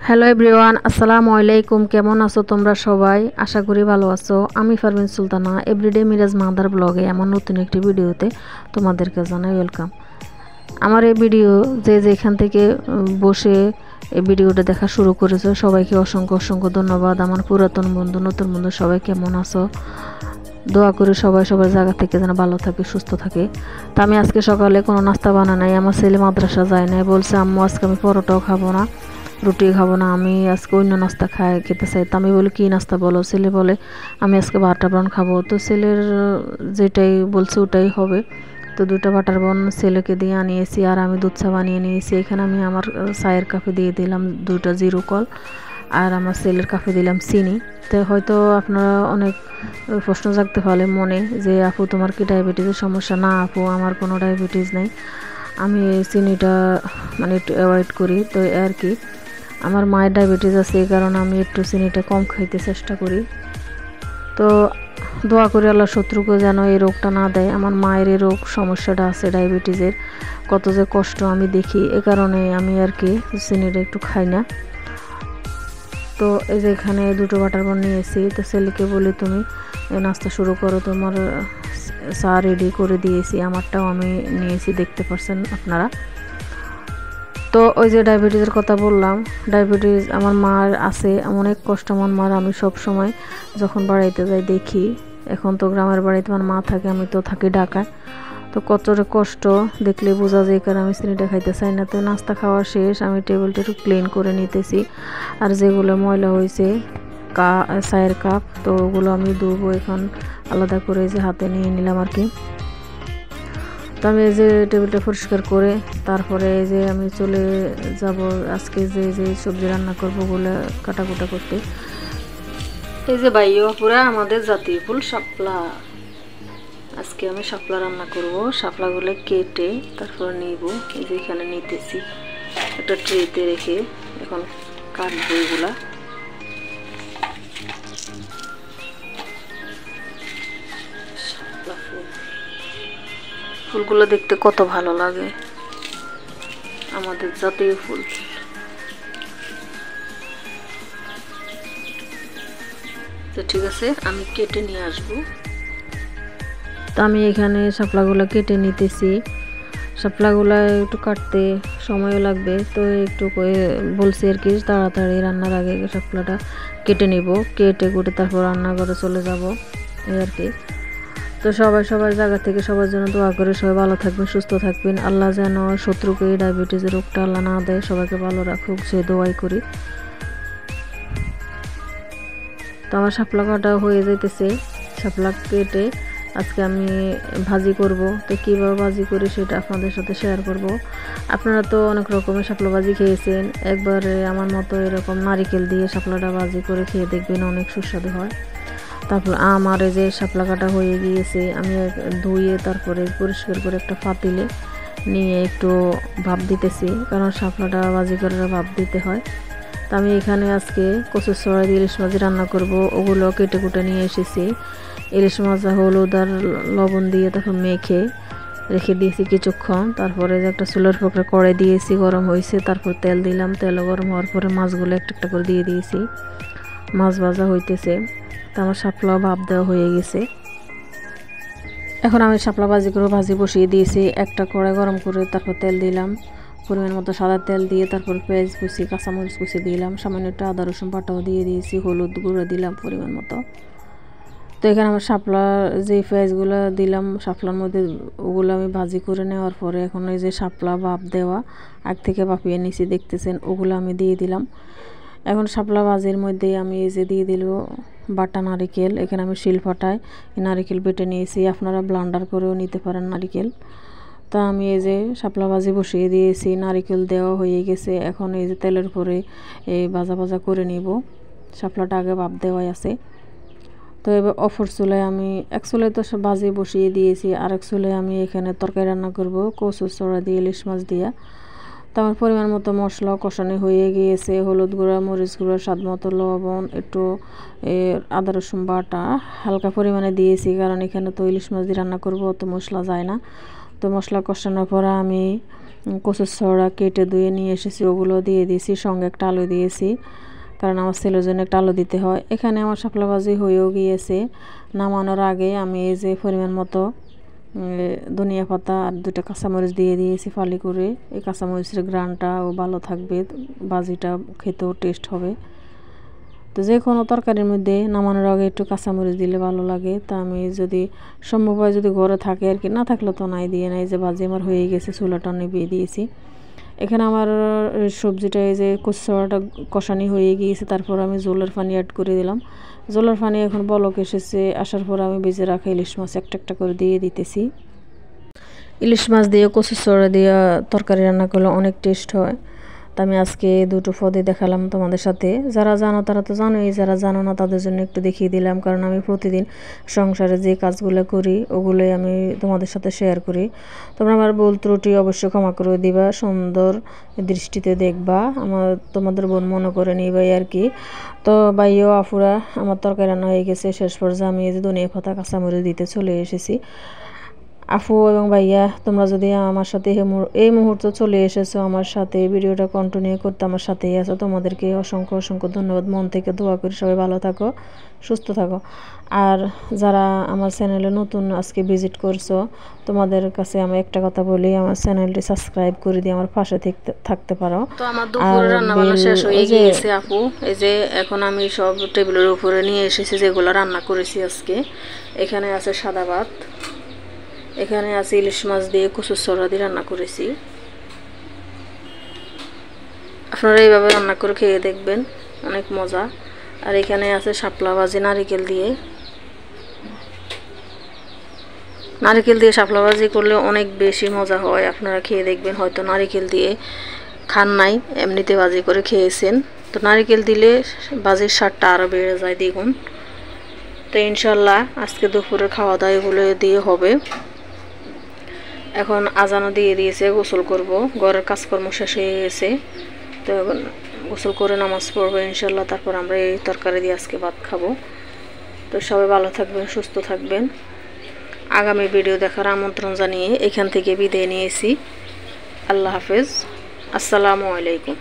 Hello everyone, আসসালামু আলাইকুম। কেমন আছো তোমরা সবাই? আশা করি ভালো আছো। আমি পারভিন সুলতানা, এভরিডে মিরাজ মাদার ব্লগে আমার নতুন একটি ভিডিওতে তোমাদেরকে জানাই ওয়েলকাম। আমার এই ভিডিও যে যেখান থেকে বসে এই ভিডিওটা দেখা শুরু করেছো সবাইকে অসংখ্য অসংখ্য ধন্যবাদ। আমার পুরাতন বন্ধু নতুন বন্ধু সবাই কেমন আছো? দোয়া করি সবাই সবার জায়গা থেকে যেন ভালো থাকে, সুস্থ থাকে। তা আমি আজকে সকালে কোনো নাস্তা বানাই, আমার ছেলে মাদ্রাসা যায় না, বলছে আম্মু আজকে আমি পরোটাও খাবো না, রুটি খাবো না, আমি আজকে অন্য নাস্তা খেতে চাই। তো আমি বলি কী নাস্তা বলো? ছেলে বলে আমি আজকে বাটার বান খাবো। তো ছেলের যেটাই বলছে ওটাই হবে। তো দুটো বাটার বান ছেলেকে দিয়ে আনিয়েছি, আর আমি দুধ চা বানিয়ে নিয়েছি। এখানে আমি আমার চায়ের কাপে দিয়ে দিলাম 2টা জিরো কল, আর আমার ছেলের কাপে দিলাম চিনি। তো হয়তো আপনারা অনেক প্রশ্ন জাগতে পারে মনে যে আপু তোমার কি ডায়াবেটিসের সমস্যা? না আপু, আমার কোনো ডায়াবেটিস নেই, আমি চিনিটা মানে একটু অ্যাভয়েড করি। তো আর কি, আমার মায়ের ডায়াবেটিস আছে, এই কারণে আমি একটু চিনিটা কম খাইতে চেষ্টা করি। তো দোয়া করি আল্লাহ শত্রুকে যেন এই রোগটা না দেয়। আমার মায়ের এই রোগ সমস্যাটা আছে ডায়াবেটিসের, কত যে কষ্ট আমি দেখি, এ কারণে আমি আর কি চিনিটা একটু খাই না। তো এই যে এখানে 2টো বাটার বান নিয়েছি। তো ছেলেকে বলি তুমি নাস্তা শুরু করো, তোমার চা রেডি করে দিয়েছি, আমারটাও আমি নিয়েছি, দেখতে পাচ্ছেন আপনারা। তো ওই যে ডায়াবেটিসের কথা বললাম, ডায়াবেটিস আমার মার আছে, অনেক কষ্ট আমার মার। আমি সব সময় যখন বাড়িতে যাই দেখি, এখন তো গ্রামের বাড়িতে আমার মা থাকে, আমি তো থাকি ঢাকায়, তো কতটা কষ্ট দেখলে বোঝা যায়, কারণ আমি চিনিটা খাইতে চাই না। তো নাস্তা খাওয়া শেষ, আমি টেবিলটা একটু ক্লিন করে নিতেছি, আর যেগুলো ময়লা হয়েছে চায়ের কাপ, তো ওগুলো আমি ধুবো এখন আলাদা করে, যে হাতে নিয়ে নিলাম আর কি। তো আমি এই যে টেবিলটা পরিষ্কার করে তারপরে এই যে আমি চলে যাব আজকে যে যে সবজি রান্না করবো ওগুলো কাটাকুটা করতে। এই যে পুরা আমাদের জাতীয় ফুল শাপলা, আজকে আমি শাপলা রান্না করব। শাপলাগুলো কেটে তারপর নিব, এই যে এখানে নিতেছি একটা ট্রেতে রেখে, এখন কাটবো এগুলা। শাপলা ফুলগুলো দেখতে কত ভালো লাগে, আমাদের জাতীয় ফুল। তো ঠিক আছে, আমি কেটে নিয়ে আসবো। তো আমি এখানে শাপলাগুলো কেটে নিতেছি। শাপলাগুলো একটু কাটতে সময়ও লাগবে, তো একটু বলছি আর কি তাড়াতাড়ি রান্নার আগে শাপলাটা কেটে নিব, কেটে কুটে তারপর রান্না করে চলে যাব, এই আর কি। তো সবাই সবার জায়গা থেকে সবার জন্য দোয়া করে, সবাই ভালো থাকবেন, সুস্থ থাকবেন। আল্লাহ যেন শত্রুকে এই ডায়াবেটিসের রোগটা আল্লাহ না দেয়, সবাইকে ভালো রাখুক সে দোয়াই করি। তো আমার শাপলা কাটা হয়ে যাইতেছে, শাপলা কেটে আজকে আমি ভাজি করব। তো কীভাবে ভাজি করি সেটা আপনাদের সাথে শেয়ার করব। আপনারা তো অনেক রকমের শাপলা ভাজি খেয়েছেন, একবারে আমার মতো এরকম নারিকেল দিয়ে শাপলাটা ভাজি করে খেয়ে দেখবেন, অনেক সুস্বাদু হয়। তারপর আমার এই যে শাপলা কাটা হয়ে গিয়েছে, আমি ধুয়ে তারপরে পরিষ্কার করে একটা পাতিলে নিয়ে একটু ভাপ দিতেছি, কারণ শাপলাটা ভাজি করে ভাপ দিতে হয়। তো আমি এখানে আজকে কচুর ছড়া দিয়ে ইলিশ মাছ রান্না করব, ওগুলো কেটে কুটে নিয়ে এসেছি। ইলিশ মাছ হলুদ আর লবণ দিয়ে তারপর মেখে রেখে দিয়েছি কিছুক্ষণ। তারপরে যে একটা চুলার পকড়ে কড়াই দিয়েছি, গরম হয়েছে, তারপর তেল দিলাম, তেল গরম হওয়ার পরে মাছগুলো একটা একটা করে দিয়ে দিয়েছি, মাছ ভাজা হইতেছে। তো আমার শাপলা ভাপ দেওয়া হয়ে গেছে, এখন আমি শাপলা ভাজি করে ভাজি বসিয়ে দিয়েছি। একটা কড়াই গরম করে তারপর তেল দিলাম, পরিমাণ মতো সাদা তেল দিয়ে তারপর পেঁয়াজ কুচি কাঁচামরিচ কুচি দিলাম, সামান্য একটু আদা রসুন বাটাও দিয়ে দিয়েছি, হলুদ গুঁড়ো দিলাম পরিমাণ মতো। তো এখানে আমার শাপলা যে পেঁয়াজগুলো দিলাম শাপলার মধ্যে, ওগুলো আমি ভাজি করে নেওয়ার পরে এখন এই যে শাপলা ভাপ দেওয়া আগ থেকে ভাপিয়ে নিয়েছি দেখতেছেন, ওগুলো আমি দিয়ে দিলাম। এখন শাপলা ভাজির মধ্যে আমি এই যে দিয়ে দিল বাটা নারিকেল, এখানে আমি শিলপাটায় নারিকেল বেটে নিয়েছি, আপনারা ব্লান্ডার করেও নিতে পারেন নারিকেল। তা আমি এই যে শাপলা ভাজি বসিয়ে দিয়েছি, নারিকেল দেওয়া হয়ে গেছে। এখন এই যে তেলের পরে এই ভাজা ভাজা করে নিব, শাপলাটা আগে ভাপ দেওয়াই আছে। তো এবার অপর চুলায় আমি এক চুলায় তো ভাজি বসিয়ে দিয়েছি, আর এক চুলায় আমি এখানে তরকারি রান্না করব কচুর ছড়া দিয়ে ইলিশ মাছ দিয়া। তো আমার পরিমাণ মতো মশলা কষানো হয়ে গিয়েছে, হলুদ গুঁড়া মরিচ গুঁড়া স্বাদ মতো লবণ, একটু আদা রসুন বাটা হালকা পরিমাণে দিয়েছি, কারণ এখানে তো ইলিশ মাছ দিয়ে রান্না করবো, তো মশলা যায় না। তো মশলা কষানোর পর আমি কচুর ছড়া কেটে ধুয়ে নিয়ে এসেছি, ওগুলো দিয়ে দিয়েছি, সঙ্গে একটা আলু দিয়েছি, কারণ আমার ছেলের জন্য একটা আলু দিতে হয়। এখানে আমার শাপলা ভাজি হয়েও গিয়েছে। নামানোর আগে আমি এই যে পরিমাণ মতো ধনিয়া পাতা আর 2টা কাঁচামরিচ দিয়ে দিয়েছি ফালি করে। এই কাঁচামরিচের ঘ্রাণটাও ভালো থাকবে, ভাজিটা খেতেও টেস্ট হবে। তো যে কোনো তরকারির মধ্যে নামানোর আগে একটু কাঁচামরিচ দিলে ভালো লাগে। তা আমি যদি সম্ভব হয়, যদি ঘরে থাকে আর কি, না থাকলে তো নাই দিয়ে নাই। যে ভাজি আমার হয়ে গেছে, চুলাটা নিভিয়ে দিয়েছি। এখানে আমার সবজিটা এই যে কচুটা কষানি হয়ে গিয়েছে, তারপর আমি জলের পানি অ্যাড করে দিলাম। জলের পানি এখন বলক এসেছে, আসার পর আমি ভেজে রাখা ইলিশ মাছ একটা একটা করে দিয়ে দিতেছি। ইলিশ মাছ দিয়ে কচু ছড়া দিয়ে তরকারি রান্না করলে অনেক টেস্ট হয়। তো আমি আজকে দুটো পদে দেখালাম তোমাদের সাথে। যারা জানো তারা তো জানোই, যারা জানো না তাদের জন্য একটু দেখিয়ে দিলাম, কারণ আমি প্রতিদিন সংসারে যে কাজগুলো করি ওগুলোই আমি তোমাদের সাথে শেয়ার করি। তোমরা আমার ভুল ত্রুটি অবশ্যই ক্ষমা করে দিবা, সুন্দর দৃষ্টিতে দেখবা, তোমাদের বোন মনে করে নিবাই আর কি। তো ভাইও আফুরা আমার তরকারি রান্না হয়ে গেছে, শেষ পর্যায়ে আমি এই যে ধনিয়া পাতা কাঁচামরিচ দিতে চলে এসেছি। আপু এবং ভাইয়া, তোমরা যদি আমার সাথে এই মুহূর্তে চলে এসেছো আমার সাথে, ভিডিওটা কন্টিনিউ করতে আমার সাথেই আছো, তোমাদেরকে অসংখ্য অসংখ্য ধন্যবাদ। মন থেকে দোয়া করি সবাই ভালো থাকো, সুস্থ থাকো। আর যারা আমার চ্যানেলে নতুন আজকে ভিজিট করছো, তোমাদের কাছে আমি একটা কথা বলি, আমার চ্যানেলটি সাবস্ক্রাইব করে দিয়ে আমার পাশে থাকতে পারো। তো আমার দুপুরে রান্না বান্না শেষ হয়ে গিয়েছে আপু। এই যে এখন আমি সব টেবিলের উপরে নিয়ে এসেছি যেগুলো রান্না করেছি আজকে। এখানে আছে সাদা ভাত, এখানে আছে ইলিশ মাছ দিয়ে কচুর ছড়া দিয়ে রান্না করেছি। আপনারা এইভাবে রান্না করে খেয়ে দেখবেন, অনেক মজা। আর এখানে আছে শাপলা ভাজি নারিকেল দিয়ে। নারিকেল দিয়ে শাপলা ভাজি করলে অনেক বেশি মজা হয়, আপনারা খেয়ে দেখবেন। হয়তো নারিকেল দিয়ে খান নাই, এমনিতে ভাজি করে খেয়েছেন, তো নারিকেল দিলে ভাজির স্বাদটা আরও বেড়ে যায় দ্বিগুণ। তো ইনশাল্লাহ আজকে দুপুরের খাওয়া দাওয়া এগুলো দিয়ে হবে। এখন আজানও দিয়ে দিয়েছে, গোসল করব, ঘরের কাজকর্ম শেষ হয়ে গেছে। তো গোসল করে নামাজ পড়বো ইনশাল্লাহ, তারপর আমরা এই তরকারি দিয়ে আজকে ভাত খাবো। তো সবাই ভালো থাকবেন, সুস্থ থাকবেন। আগামী ভিডিও দেখার আমন্ত্রণ জানিয়ে এখান থেকে বিদায় নিয়েছি। আল্লাহ হাফেজ, আসসালামু আলাইকুম।